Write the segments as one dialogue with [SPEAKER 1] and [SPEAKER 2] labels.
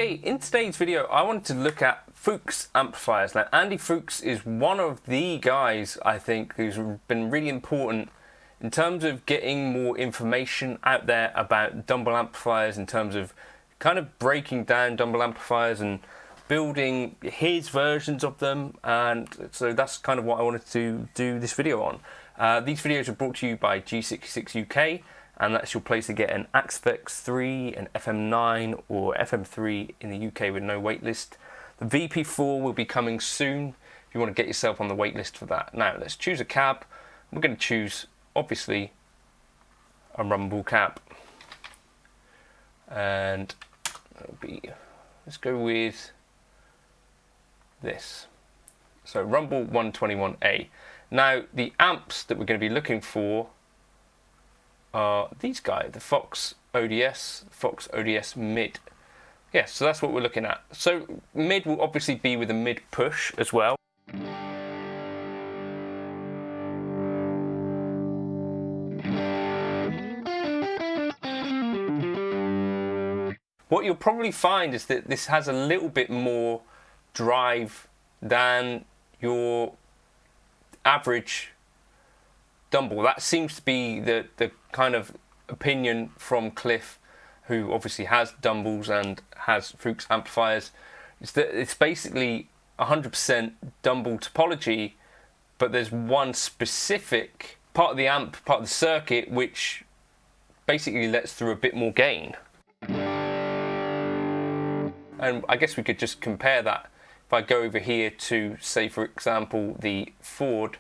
[SPEAKER 1] Okay, in today's video I wanted to look at Fuchs amplifiers. Now Andy Fuchs is one of the guys I think who's been really important in terms of getting more information out there about Dumble amplifiers, in terms of kind of breaking down Dumble amplifiers and building his versions of them, and so that's kind of what I wanted to do this video on. These videos are brought to you by G66 UK, and that's your place to get an Axvex 3, an FM9 or FM3 in the UK with no waitlist. The VP4 will be coming soon if you want to get yourself on the waitlist for that. Now let's choose a cab. We're going to choose, obviously, a Rumble cab, and it'll be, let's go with this. So Rumble 121A. Now the amps that we're going to be looking for are these guys, the Fuchs ODS, Fuchs ODS mid. Yes, so that's what we're looking at. So mid will obviously be with a mid push as well. What you'll probably find is that this has a little bit more drive than your average Dumble. That seems to be the kind of opinion from Cliff, who obviously has Dumbles and has Fuchs amplifiers. Is that it's basically 100% Dumble topology, but there's one specific part of the amp, part of the circuit, which basically lets through a bit more gain. And I guess we could just compare that. If I go over here to, say for example, the Ford,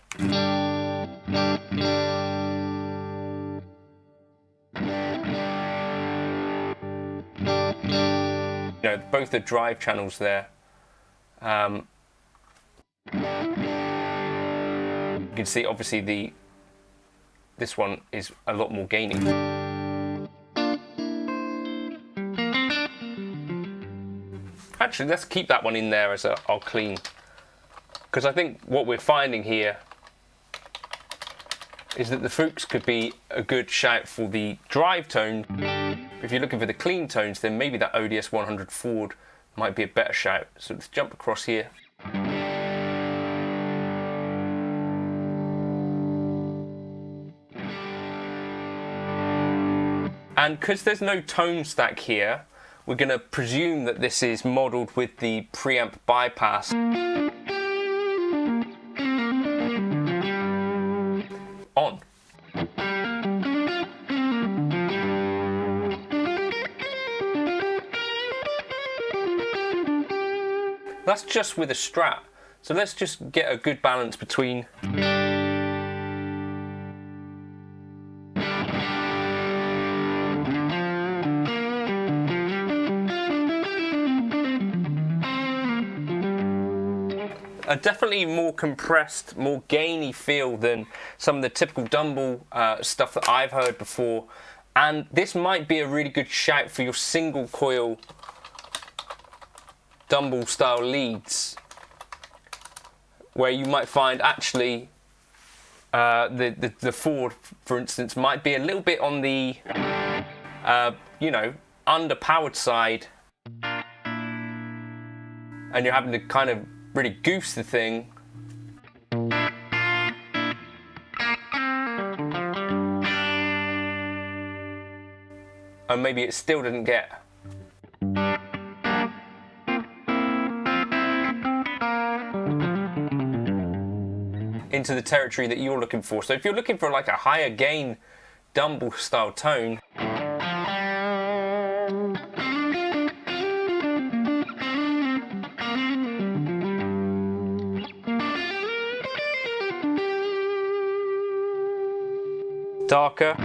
[SPEAKER 1] both the drive channels there. You can see obviously this one is a lot more gainy. Actually, let's keep that one in there as our clean, because I think what we're finding here is that the Fuchs could be a good shout for the drive tone. If you're looking for the clean tones, then maybe that ODS 100 Ford might be a better shout. So let's jump across here. And because there's no tone stack here, we're going to presume that this is modelled with the preamp bypass on. That's just with a Strat, so let's just get a good balance between a definitely more compressed, more gainy feel than some of the typical Dumble stuff that I've heard before, and this might be a really good shout for your single coil Dumble style leads, where you might find actually the Ford, for instance, might be a little bit on the underpowered side, and you're having to kind of really goose the thing. And maybe it still didn't get into the territory that you're looking for. So if you're looking for like a higher gain Dumble style tone, darker,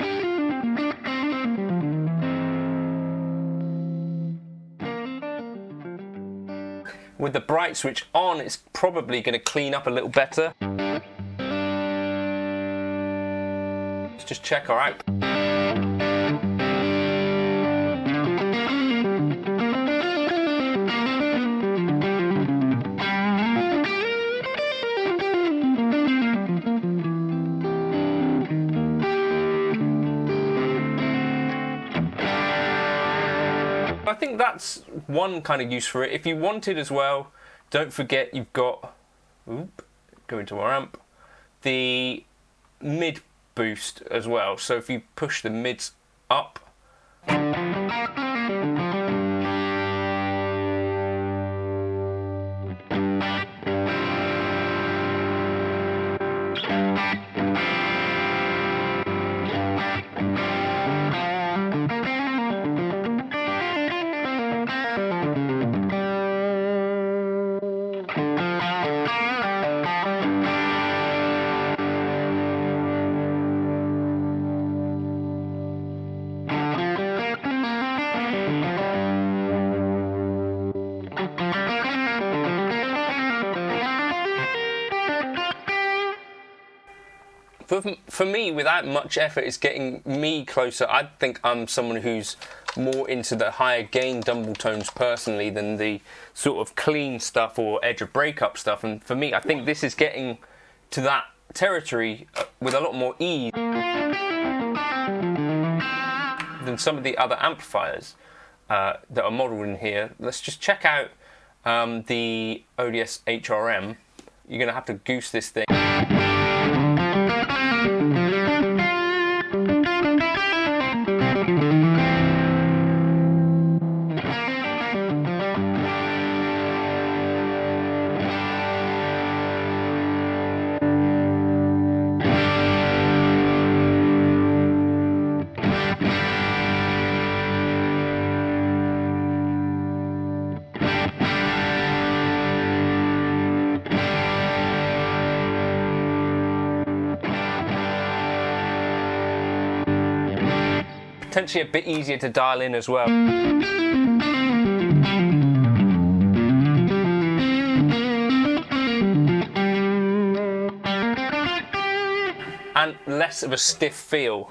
[SPEAKER 1] with the bright switch on, it's probably going to clean up a little better. Let's just check our output. I think that's one kind of use for it. If you wanted as well, don't forget you've got, go into our amp, the mid boost as well. So if you push the mids up, for me, without much effort, it's getting me closer. I think I'm someone who's more into the higher gain Dumble tones personally than the sort of clean stuff or edge of breakup stuff. And for me, I think this is getting to that territory with a lot more ease than some of the other amplifiers that are modelled in here. Let's just check out the ODS HRM. You're going to have to goose this thing. Potentially a bit easier to dial in as well. And less of a stiff feel.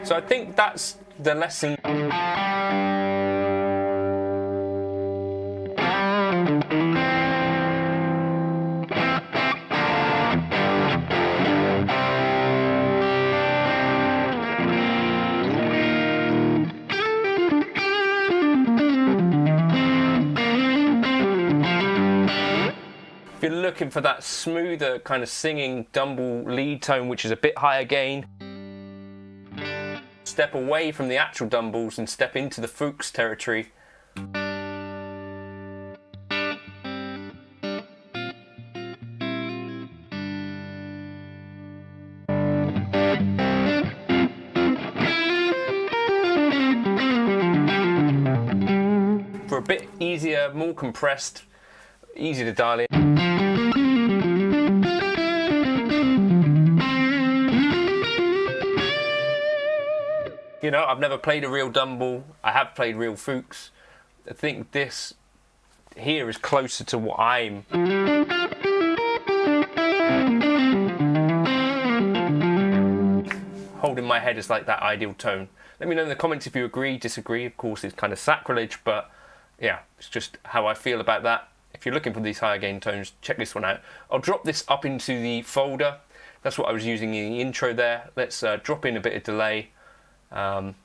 [SPEAKER 1] So I think that's the lesson. If you're looking for that smoother kind of singing Dumble lead tone, which is a bit higher gain, step away from the actual Dumbles and step into the Fuchs territory. For a bit easier, more compressed, easy to dial in. You know, I've never played a real Dumble. I have played real Fuchs. I think this here is closer to what I'm. Holding my head is like that ideal tone. Let me know in the comments if you agree, disagree. Of course, it's kind of sacrilege, but yeah, it's just how I feel about that. If you're looking for these higher gain tones, check this one out. I'll drop this up into the folder. That's what I was using in the intro there. Let's drop in a bit of delay. But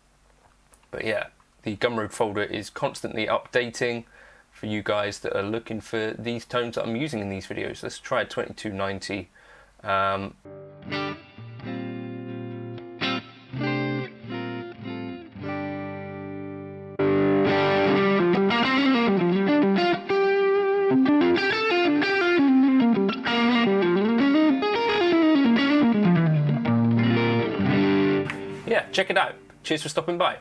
[SPEAKER 1] yeah, the Gumroad folder is constantly updating for you guys that are looking for these tones that I'm using in these videos. Let's try 2290. Yeah, check it out. Cheers for stopping by.